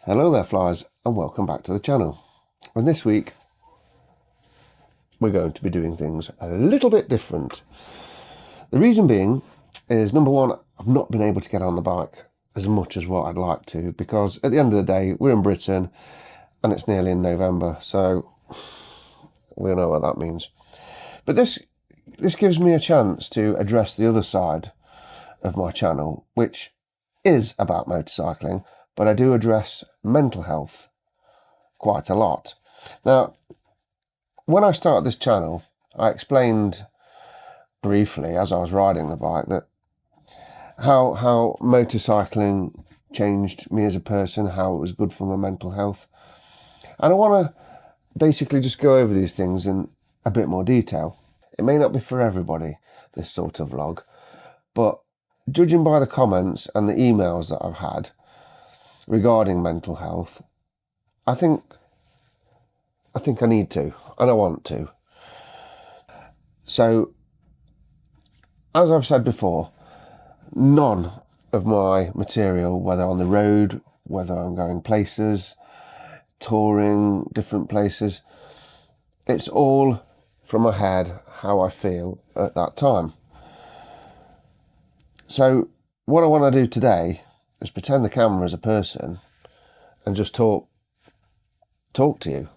Hello there flies and welcome back to the channel. And this week we're going to be doing things a little bit different. The reason being is, number one, I've not been able to get on the bike as much as what I'd like to, because at the end of the day we're in Britain and it's nearly in November, so we all know what that means. But this gives me a chance to address the other side of my channel, which is about motorcycling, but I do address mental health quite a lot. Now, when I started this channel, I explained briefly as I was riding the bike that how motorcycling changed me as a person, how it was good for my mental health. And I want to basically just go over these things in a bit more detail. It may not be for everybody, this sort of vlog, but judging by the comments and the emails that I've had regarding mental health, I think I need to, and I want to. So, as I've said before, none of my material, whether on the road, whether I'm going places, touring different places, it's all from my head, how I feel at that time. So what I want to do today is pretend the camera is a person and just talk to you.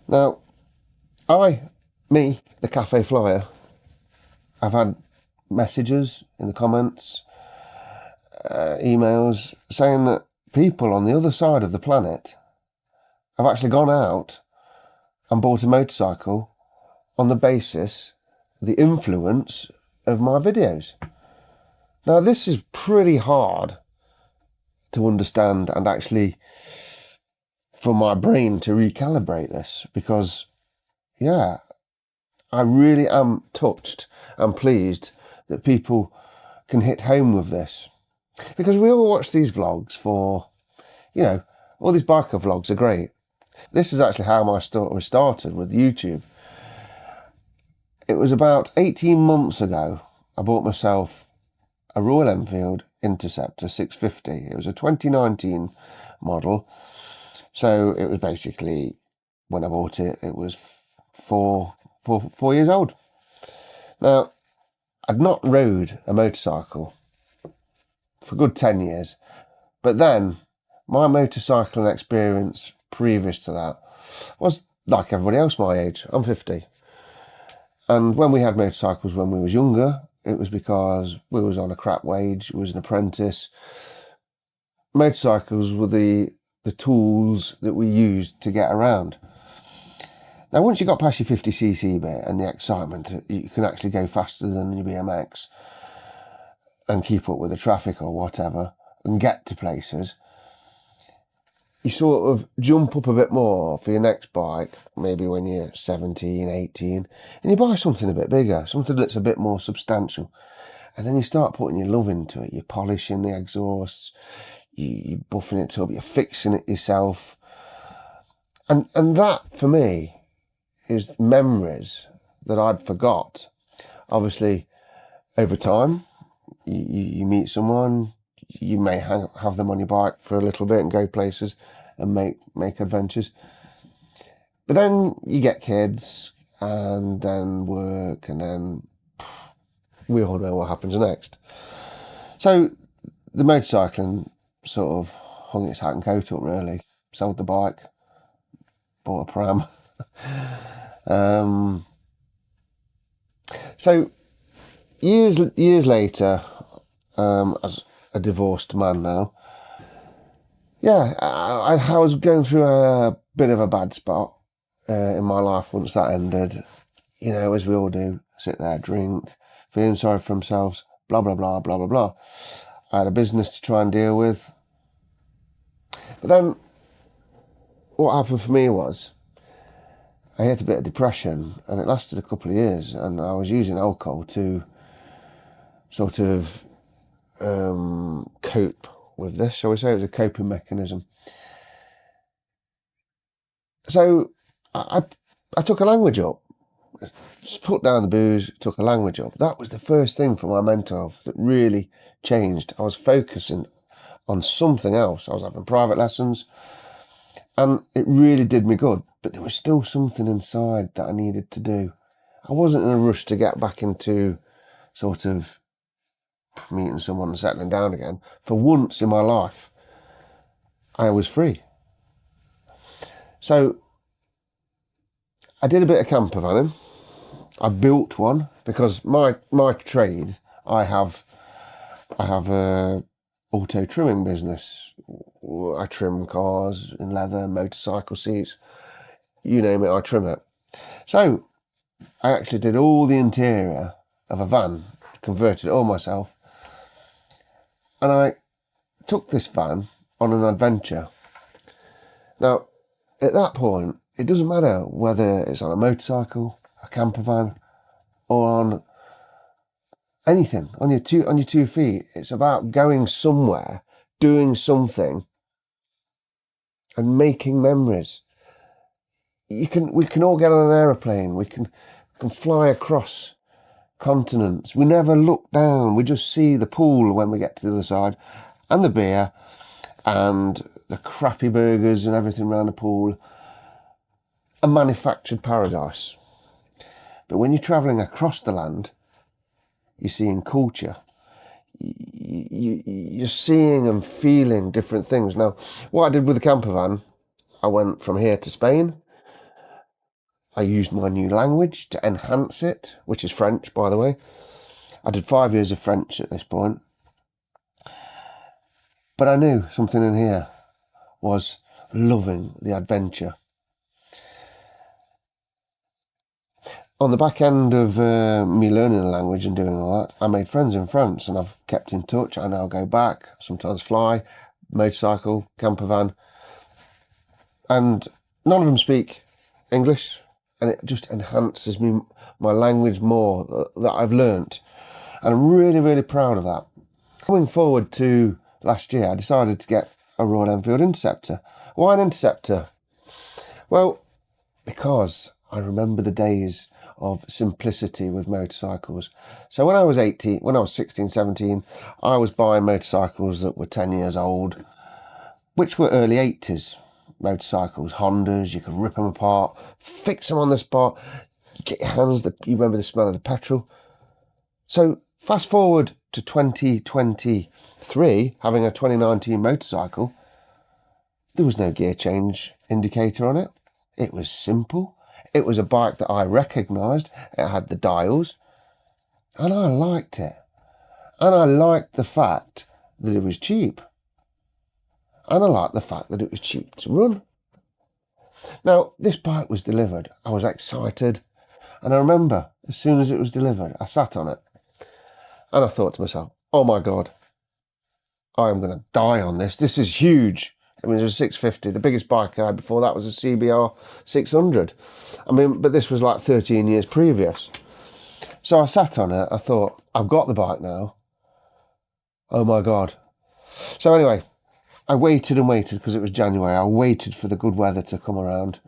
Now, the cafe flyer, I've had messages in the comments, emails, saying that people on the other side of the planet have actually gone out and bought a motorcycle on the basis, the influence of my videos. Now, this is pretty hard to understand and actually for my brain to recalibrate this, because, yeah, I really am touched and pleased that people can hit home with this. Because we all watch these vlogs for, all these biker vlogs are great. This is actually how my story started with YouTube. It was about 18 months ago, I bought myself a Royal Enfield Interceptor 650. It was a 2019 model. So it was basically, when I bought it, it was four years old. Now, I'd not rode a motorcycle for a good 10 years. But then my motorcycling experience previous to that was like everybody else my age. I'm 50. And when we had motorcycles when we was younger, it was because we was on a crap wage, we was an apprentice. Motorcycles were the tools that we used to get around. Now, once you got past your 50cc bit and the excitement, you can actually go faster than your BMX and keep up with the traffic or whatever and get to places. You sort of jump up a bit more for your next bike, maybe when you're 17, 18, and you buy something a bit bigger, something that's a bit more substantial. And then you start putting your love into it. You're polishing the exhausts, you're buffing it up, you're fixing it yourself. And that, for me, is memories that I'd forgot. Obviously, over time, you meet someone, you may have them on your bike for a little bit and go places and make adventures. But then you get kids and then work, and then we all know what happens next. So the motorcycling sort of hung its hat and coat up, really. Sold the bike, bought a pram. So years later, as a divorced man now, I was going through a bit of a bad spot in my life once that ended. As we all do, sit there, drink, feeling sorry for themselves, blah, blah, blah, blah, blah, blah. I had a business to try and deal with. But then what happened for me was I had a bit of depression, and it lasted a couple of years, and I was using alcohol to sort of cope with this, shall we say. It was a coping mechanism. So I took a language up, just put down the booze, took a language up. That was the first thing for my mental health that really changed. I was focusing on something else. I was having private lessons, and it really did me good. But there was still something inside that I needed to do. I wasn't in a rush to get back into sort of meeting someone and settling down again. For once in my life, I was free. So I did a bit of camper vanning. I built one because my trade, I have a auto trimming business. I trim cars in leather, motorcycle seats, you name it, I trim it. So I actually did all the interior of a van, converted it all myself, and I took this van on an adventure. Now, at that point, it doesn't matter whether it's on a motorcycle, a camper van, or on anything, on your two feet. It's about going somewhere, doing something, and making memories. We can all get on an aeroplane. We can fly across continents. We never look down. We just see the pool when we get to the other side, and the beer, and the crappy burgers and everything around the pool. A manufactured paradise. But when you're travelling across the land, you're seeing culture. You're seeing and feeling different things. Now, what I did with the camper van, I went from here to Spain. I used my new language to enhance it, which is French, by the way. I did 5 years of French at this point. But I knew something in here was loving the adventure. On the back end of me learning the language and doing all that, I made friends in France, and I've kept in touch. I now go back, sometimes fly, motorcycle, camper van, and none of them speak English, and it just enhances my language more that I've learnt, and I'm really, really proud of that. Coming forward to last year, I decided to get a Royal Enfield Interceptor. Why an Interceptor? Well, because I remember the days of simplicity with motorcycles. So when I was 16, 17, I was buying motorcycles that were 10 years old, which were early 80s motorcycles, Hondas. You could rip them apart, fix them on the spot, get your hands, you remember the smell of the petrol. So fast forward to 2023, having a 2019 motorcycle, there was no gear change indicator on it. It was simple. It was a bike that I recognised. It had the dials, and I liked it. And I liked the fact that it was cheap. And I liked the fact that it was cheap to run. Now, this bike was delivered. I was excited. And I remember, as soon as it was delivered, I sat on it. And I thought to myself, oh my God, I am going to die on this. This is huge. I mean, it was a 650. The biggest bike I had before that was a CBR 600. I mean, but this was like 13 years previous. So I sat on it. I thought, I've got the bike now. Oh my God. So anyway, I waited and waited because it was January. I waited for the good weather to come around.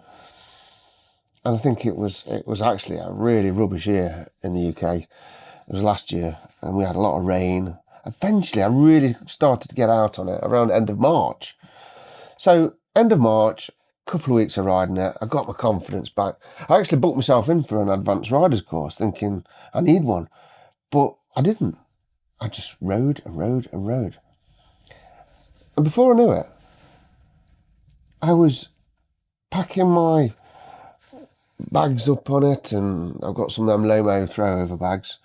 And I think it was actually a really rubbish year in the UK. It was last year, and we had a lot of rain. Eventually, I really started to get out on it around end of March. So, end of March, a couple of weeks of riding it, I got my confidence back. I actually booked myself in for an advanced riders course, thinking I need one. But I didn't. I just rode and rode and rode. And before I knew it, I was packing my bags up on it, and I've got some of them Lomo throw-over bags.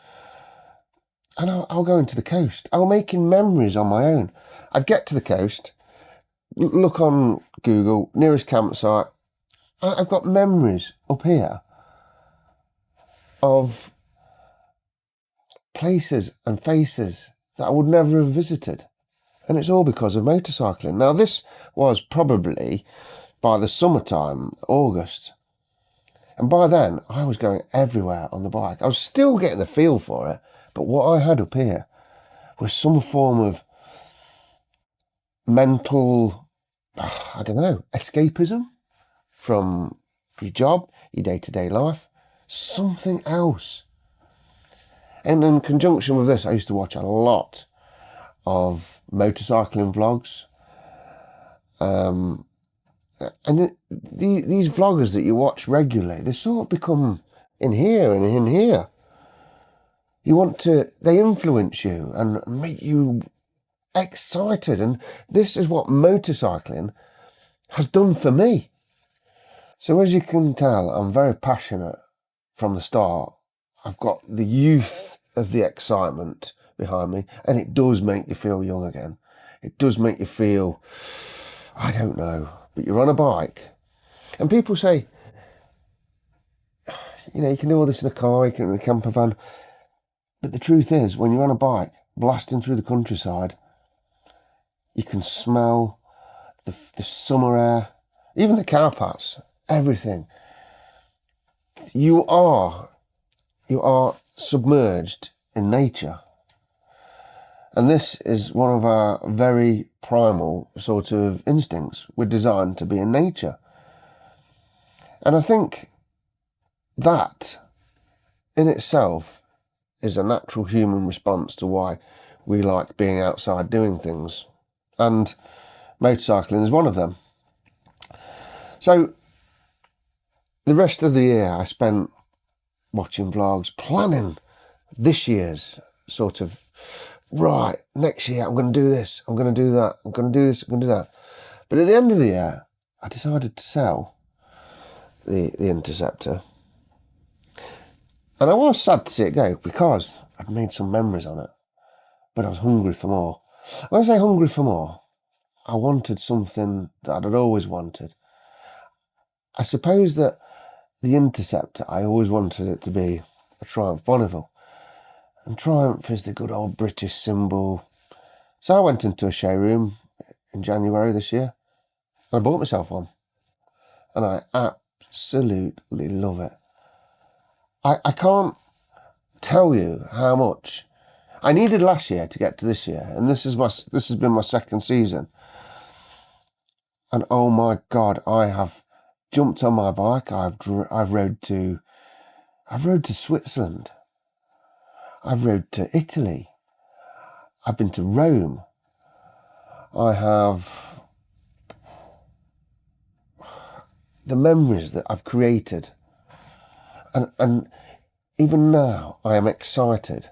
And I'll go into the coast. I was making memories on my own. I'd get to the coast, look on Google, nearest campsite. I've got memories up here of places and faces that I would never have visited. And it's all because of motorcycling. Now, this was probably by the summertime, August. And by then, I was going everywhere on the bike. I was still getting the feel for it. But what I had up here was some form of mental, I don't know, escapism from your job, your day-to-day life, something else. And in conjunction with this, I used to watch a lot of motorcycling vlogs. And these vloggers that you watch regularly, they sort of become in here and in here. They influence you and make you excited. And this is what motorcycling has done for me. So as you can tell, I'm very passionate from the start. I've got the youth of the excitement behind me, and it does make you feel young again. It does make you feel, I don't know, but you're on a bike. And people say, you can do all this in a car, you can in a camper van. But the truth is, when you're on a bike, blasting through the countryside, you can smell the summer air, even the carpets, everything. You are submerged in nature. And this is one of our very primal sort of instincts. We're designed to be in nature. And I think that in itself is a natural human response to why we like being outside doing things. And motorcycling is one of them. So the rest of the year I spent watching vlogs, planning this year's sort of, right, next year I'm going to do this, I'm going to do that, I'm going to do this, I'm going to do that. But at the end of the year, I decided to sell the Interceptor. And I was sad to see it go because I'd made some memories on it, but I was hungry for more. When I say hungry for more, I wanted something that I'd always wanted. I suppose that the Interceptor, I always wanted it to be a Triumph Bonneville. And Triumph is the good old British symbol. So I went into a showroom in January this year and I bought myself one. And I absolutely love it. I can't tell you how much I needed last year to get to this year, and this has been my second season. And oh my God, I have jumped on my bike. I've rode to Switzerland. I've rode to Italy. I've been to Rome. I have the memories that I've created. And even now, I am excited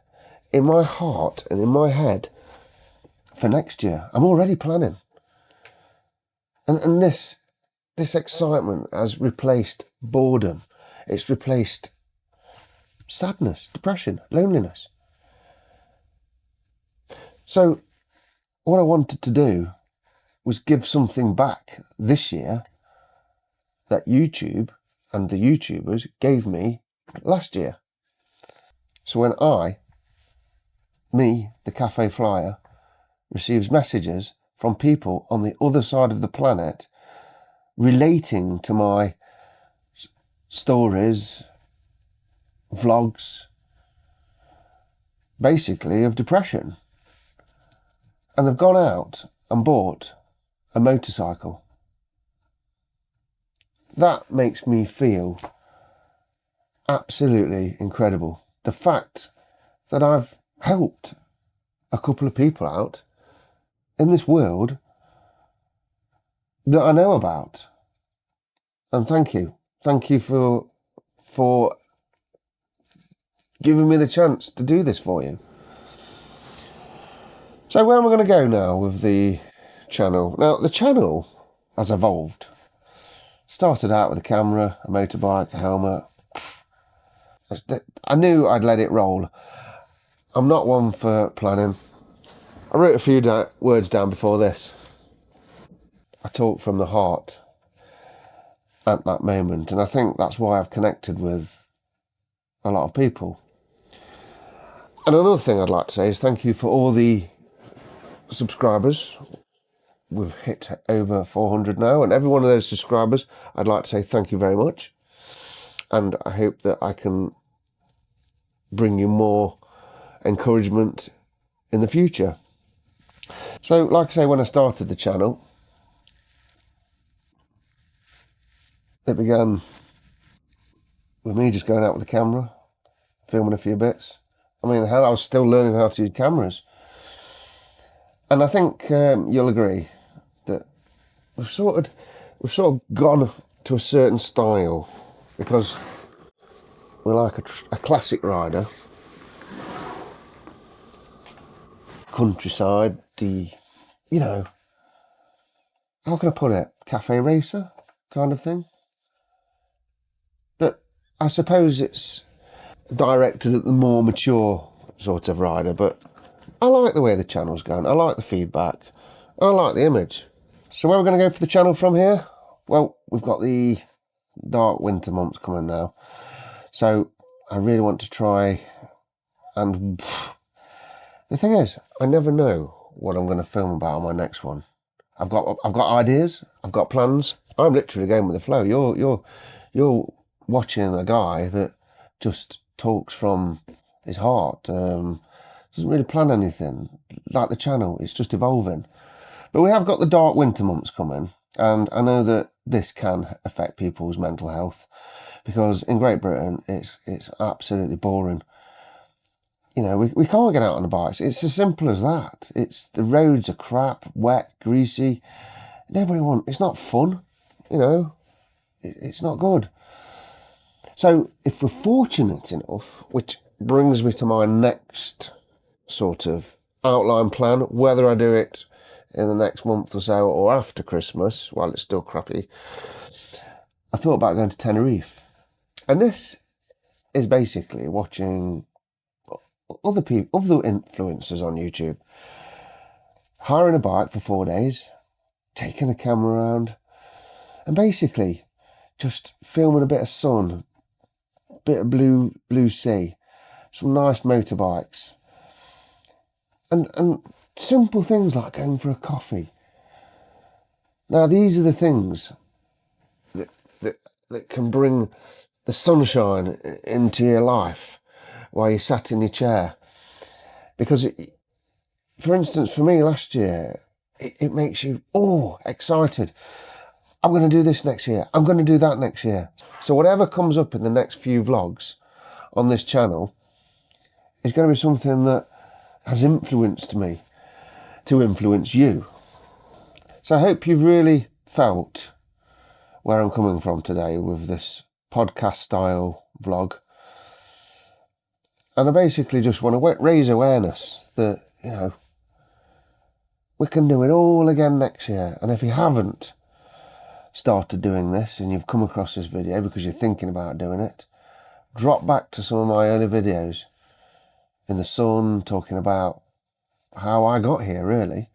in my heart and in my head for next year. I'm already planning. And this excitement has replaced boredom. It's replaced sadness, depression, loneliness. So what I wanted to do was give something back this year that YouTube and the YouTubers gave me last year. So when the cafe flyer, receives messages from people on the other side of the planet relating to my stories, vlogs, basically of depression, and they've gone out and bought a motorcycle, that makes me feel absolutely incredible. The fact that I've helped a couple of people out in this world that I know about. And thank you for giving me the chance to do this for you. So where am I going to go now with the channel? Now, the channel has evolved. Started out with a camera, a motorbike, a helmet. I knew I'd let it roll. I'm not one for planning. I wrote a few words down before this. I talk from the heart at that moment, and I think that's why I've connected with a lot of people. And another thing I'd like to say is thank you for all the subscribers. We've hit over 400 now, and every one of those subscribers, I'd like to say thank you very much. And I hope that I can bring you more encouragement in the future. So, like I say, when I started the channel, it began with me just going out with the camera, filming a few bits. I mean, hell, I was still learning how to use cameras. And I think you'll agree that we've sort of gone to a certain style because we're like a classic rider, countryside, you know, how can I put it? Cafe racer kind of thing. But I suppose it's directed at the more mature sort of rider, but I like the way the channel's going. I like the feedback. I like the image. So where we're going to go for the channel from here? Well, we've got the dark winter months coming now. So I really want to try, and the thing is, I never know what I'm going to film about on my next one. I've got ideas, I've got plans. I'm literally going with the flow. You're watching a guy that just talks from his heart. Doesn't really plan anything. Like the channel, it's just evolving. But we have got the dark winter months coming, and I know that this can affect people's mental health because in Great Britain it's absolutely boring. You know, we can't get out on the bikes. It's as simple as that. It's the roads are crap, wet, greasy. It's not fun, you know. It's not good. So if we're fortunate enough, which brings me to my next sort of outline plan, whether I do it in the next month or so or after Christmas, while it's still crappy, I thought about going to Tenerife. And this is basically watching other people, other influencers on YouTube, hiring a bike for 4 days, taking the camera around, and basically just filming a bit of sun, a bit of blue sea, some nice motorbikes, and simple things like going for a coffee. Now these are the things that can bring the sunshine into your life while you're sat in your chair. Because, for instance, for me last year, it makes you, excited. I'm going to do this next year. I'm going to do that next year. So whatever comes up in the next few vlogs on this channel is going to be something that has influenced me to influence you. So I hope you've really felt where I'm coming from today with this podcast style vlog. And I basically just want to raise awareness that, you know, we can do it all again next year. And if you haven't started doing this and you've come across this video because you're thinking about doing it, drop back to some of my early videos in the sun talking about how I got here, really.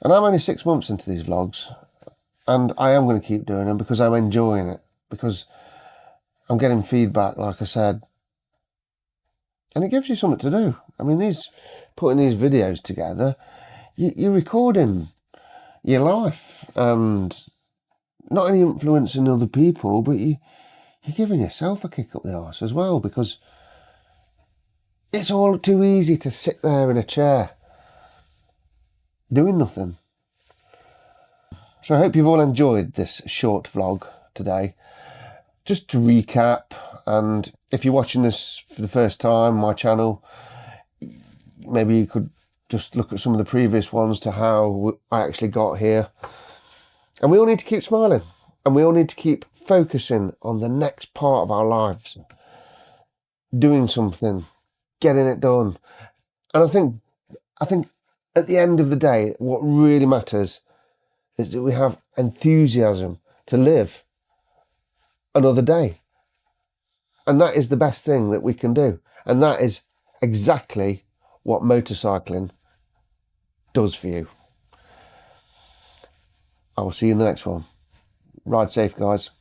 And I'm only 6 months into these vlogs, and I am going to keep doing them because I'm enjoying it, because I'm getting feedback, like I said, and it gives you something to do. I mean, putting these videos together, you're recording your life and not only influencing other people, but you're giving yourself a kick up the arse as well, because it's all too easy to sit there in a chair doing nothing. So I hope you've all enjoyed this short vlog today. Just to recap, and if you're watching this for the first time, my channel, maybe you could just look at some of the previous ones to how I actually got here. And we all need to keep smiling, and we all need to keep focusing on the next part of our lives, doing something, getting it done. And I think at the end of the day, what really matters is that we have enthusiasm to live another day. And that is the best thing that we can do. And that is exactly what motorcycling does for you. I will see you in the next one. Ride safe, guys.